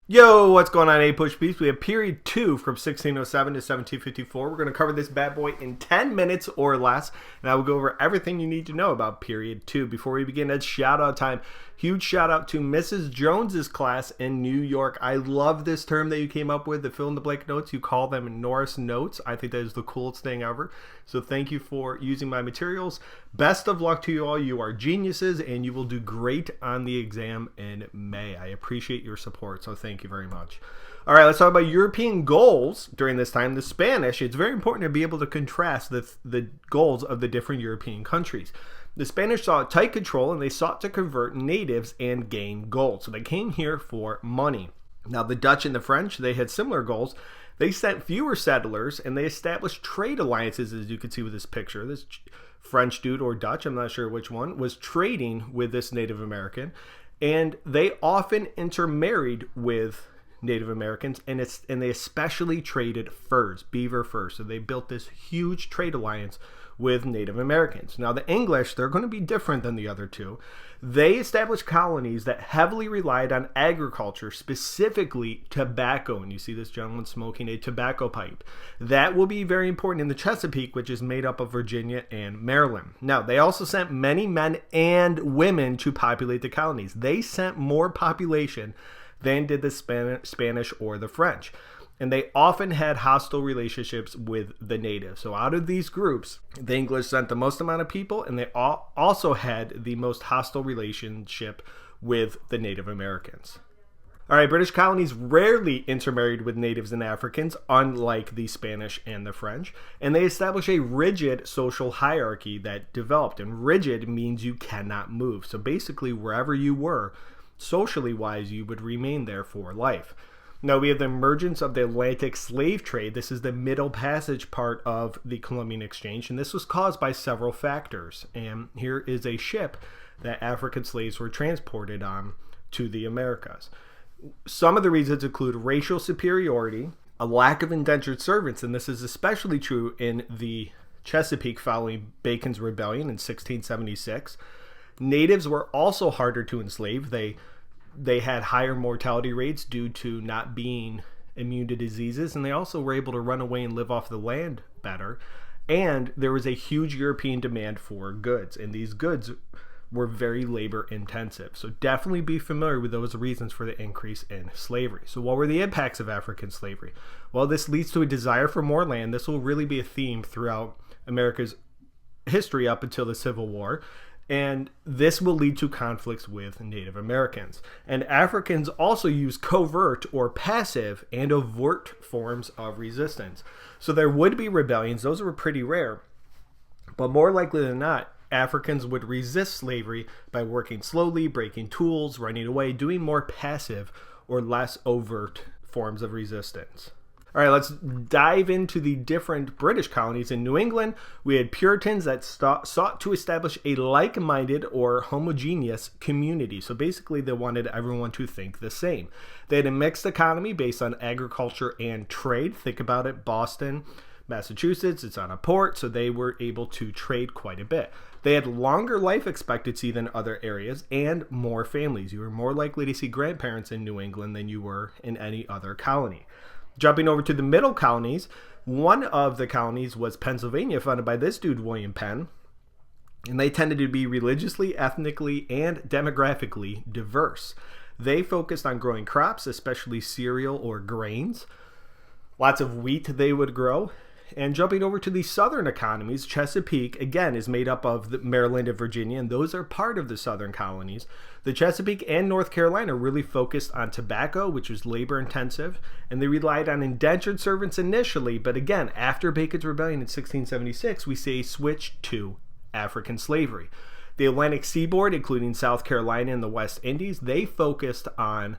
Yo, what's going on, APUSH peeps? We have period 2 from 1607 to 1754. We're going to cover this bad boy in 10 minutes or less, and I will go over everything you need to know about period 2. Before we begin, it's shout out time. Huge shout out to Mrs. Jones's class in New York. I love this term that you came up with, the fill in the blank notes. You call them Norris notes. I think that is the coolest thing ever. So thank you for using my materials. Best of luck to you all. You are geniuses, and you will do great on the exam in May. I appreciate your support, so thank you very much. All right, let's talk about European goals during this time. The Spanish, it's very important to be able to contrast the goals of the different European countries. The Spanish sought tight control, and they sought to convert natives and gain gold. So they came here for money. Now, the Dutch and the French, they had similar goals. They sent fewer settlers, and they established trade alliances, as you can see with this picture. This French dude or Dutch, I'm not sure which one, was trading with this Native American. And they often intermarried with Native Americans, and they especially traded furs, beaver furs. So they built this huge trade alliance with Native Americans. Now the English, they're going to be different than the other two. They established colonies that heavily relied on agriculture, specifically tobacco. And you see this gentleman smoking a tobacco pipe. That will be very important in the Chesapeake, which is made up of Virginia and Maryland. Now, they also sent many men and women to populate the colonies. They sent more population than did the Spanish or the French. And they often had hostile relationships with the natives. So out of these groups, the English sent the most amount of people, and they also had the most hostile relationship with the Native Americans. All right, British colonies rarely intermarried with natives and Africans, unlike the Spanish and the French, and they established a rigid social hierarchy that developed. And rigid means you cannot move. So basically, wherever you were, socially wise, you would remain there for life. Now we have the emergence of the Atlantic slave trade. This is the Middle Passage part of the Columbian Exchange, and this was caused by several factors. And here is a ship that African slaves were transported on to the Americas. Some of the reasons include racial superiority, a lack of indentured servants, and this is especially true in the Chesapeake following Bacon's Rebellion in 1676. Natives were also harder to enslave. They had higher mortality rates due to not being immune to diseases, and they also were able to run away and live off the land better. And there was a huge European demand for goods, and these goods were very labor intensive. So definitely be familiar with those reasons for the increase in slavery. So what were the impacts of African slavery? Well, this leads to a desire for more land. This will really be a theme throughout America's history up until the Civil War. And this will lead to conflicts with Native Americans. And Africans also use covert or passive and overt forms of resistance. So there would be rebellions. Those were pretty rare. But more likely than not, Africans would resist slavery by working slowly, breaking tools, running away, doing more passive or less overt forms of resistance. All right, let's dive into the different British colonies. In New England, we had Puritans that sought to establish a like-minded or homogeneous community. So basically, they wanted everyone to think the same. They had a mixed economy based on agriculture and trade. Think about it, Boston, Massachusetts, it's on a port, so they were able to trade quite a bit. They had longer life expectancy than other areas and more families. You were more likely to see grandparents in New England than you were in any other colony. Jumping over to the middle colonies, one of the colonies was Pennsylvania, founded by this dude, William Penn. And they tended to be religiously, ethnically, and demographically diverse. They focused on growing crops, especially cereal or grains. Lots of wheat they would grow. And jumping over to the southern economies, Chesapeake, again, is made up of Maryland and Virginia, and those are part of the southern colonies. The Chesapeake and North Carolina really focused on tobacco, which was labor intensive, and they relied on indentured servants initially, but again, after Bacon's Rebellion in 1676, we see a switch to African slavery. The Atlantic seaboard, including South Carolina and the West Indies, they focused on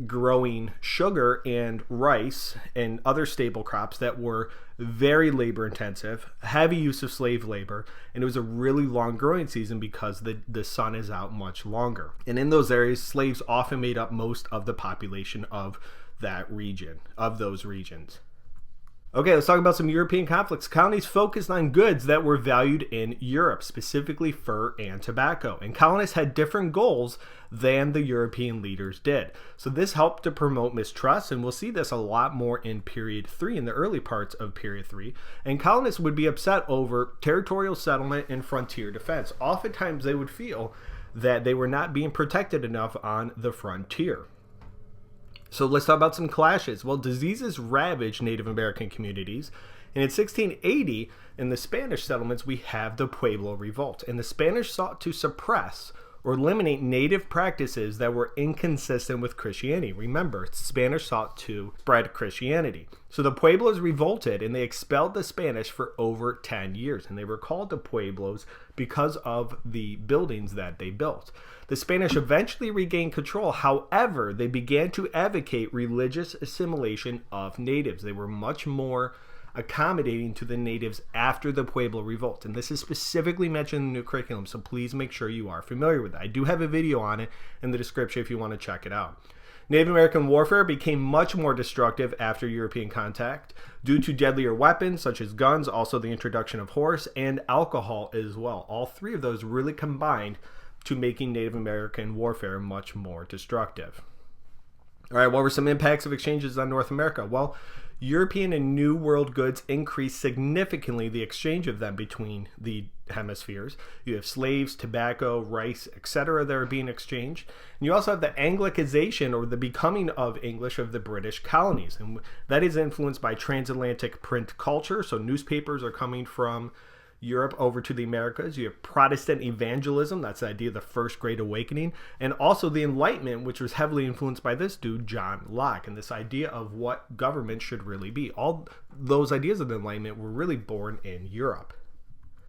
growing sugar and rice and other staple crops that were very labor intensive, heavy use of slave labor, and it was a really long growing season because the sun is out much longer. And in those areas, slaves often made up most of the population of that region, of those regions. Okay, let's talk about some European conflicts. Colonies focused on goods that were valued in Europe, specifically fur and tobacco. And colonists had different goals than the European leaders did. So this helped to promote mistrust, and we'll see this a lot more in period 3, in the early parts of period 3. And colonists would be upset over territorial settlement and frontier defense. Oftentimes they would feel that they were not being protected enough on the frontier. So let's talk about some clashes. Well, diseases ravaged Native American communities. And in 1680, in the Spanish settlements, we have the Pueblo Revolt. And the Spanish sought to suppress or eliminate native practices that were inconsistent with Christianity. Remember, Spanish sought to spread Christianity. So the Pueblos revolted and they expelled the Spanish for over 10 years. And they were called the Pueblos because of the buildings that they built. The Spanish eventually regained control. However, they began to advocate religious assimilation of natives. They were much more accommodating to the natives after the Pueblo Revolt. And this is specifically mentioned in the new curriculum, so please make sure you are familiar with it. I do have a video on it in the description if you want to check it out. Native American warfare became much more destructive after European contact due to deadlier weapons such as guns, also the introduction of horse, and alcohol as well. All three of those really combined to making Native American warfare much more destructive. All right, what were some impacts of exchanges on North America? Well, European and New World goods increased significantly the exchange of them between the hemispheres. You have slaves, tobacco, rice, etc. that are being exchanged. And you also have the Anglicization, or the becoming of English, of the British colonies. And that is influenced by transatlantic print culture. So newspapers are coming from Europe over to the Americas. You have Protestant evangelism, that's the idea of the First Great Awakening, and also the Enlightenment, which was heavily influenced by this dude, John Locke, and this idea of what government should really be. All those ideas of the Enlightenment were really born in Europe.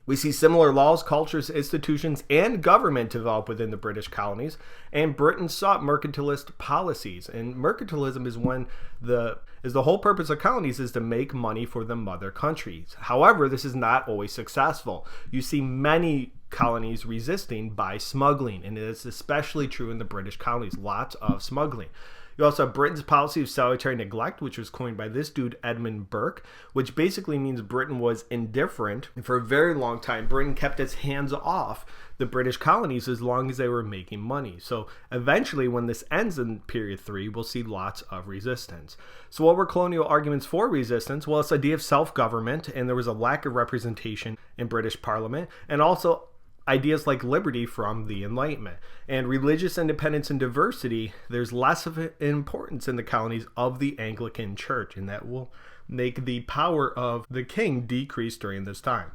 We see similar laws, cultures, institutions, and government develop within the British colonies, and Britain sought mercantilist policies. And mercantilism is when the whole purpose of colonies is to make money for the mother countries. However, this is not always successful. You see many colonies resisting by smuggling, and it is especially true in the British colonies. Lots of smuggling. You also have Britain's policy of salutary neglect, which was coined by this dude, Edmund Burke, which basically means Britain was indifferent. And for a very long time, Britain kept its hands off the British colonies as long as they were making money. So eventually, when this ends in period 3, we'll see lots of resistance. So what were colonial arguments for resistance? Well, it's the idea of self-government, and there was a lack of representation in British Parliament, and also ideas like liberty from the Enlightenment. And religious independence and diversity, there's less of an importance in the colonies of the Anglican Church, and that will make the power of the king decrease during this time.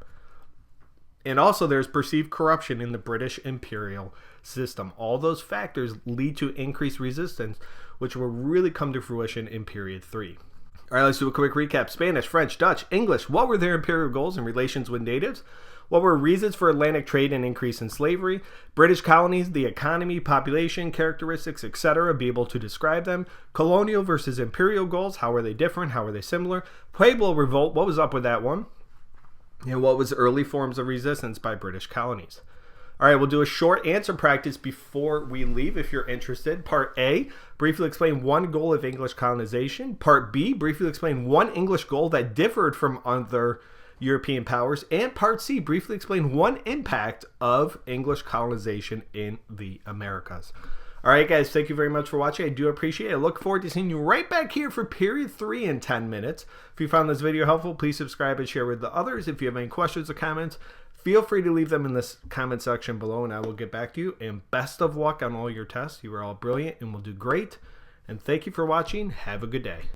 And also there's perceived corruption in the British imperial system. All those factors lead to increased resistance, which will really come to fruition in period 3. All right, let's do a quick recap. Spanish, French, Dutch, English. What were their imperial goals and relations with natives? What were reasons for Atlantic trade and increase in slavery? British colonies, the economy, population, characteristics, etc. Be able to describe them. Colonial versus imperial goals. How were they different? How were they similar? Pueblo Revolt. What was up with that one? And what was early forms of resistance by British colonies? All right, we'll do a short answer practice before we leave if you're interested. Part A, briefly explain one goal of English colonization. Part B, briefly explain one English goal that differed from other European powers. And Part C, briefly explain one impact of English colonization in the Americas. All right, guys, thank you very much for watching. I do appreciate it. I look forward to seeing you right back here for period 3 in 10 minutes. If you found this video helpful, please subscribe and share with the others. If you have any questions or comments, feel free to leave them in the comment section below, and I will get back to you. And best of luck on all your tests. You are all brilliant and will do great. And thank you for watching. Have a good day.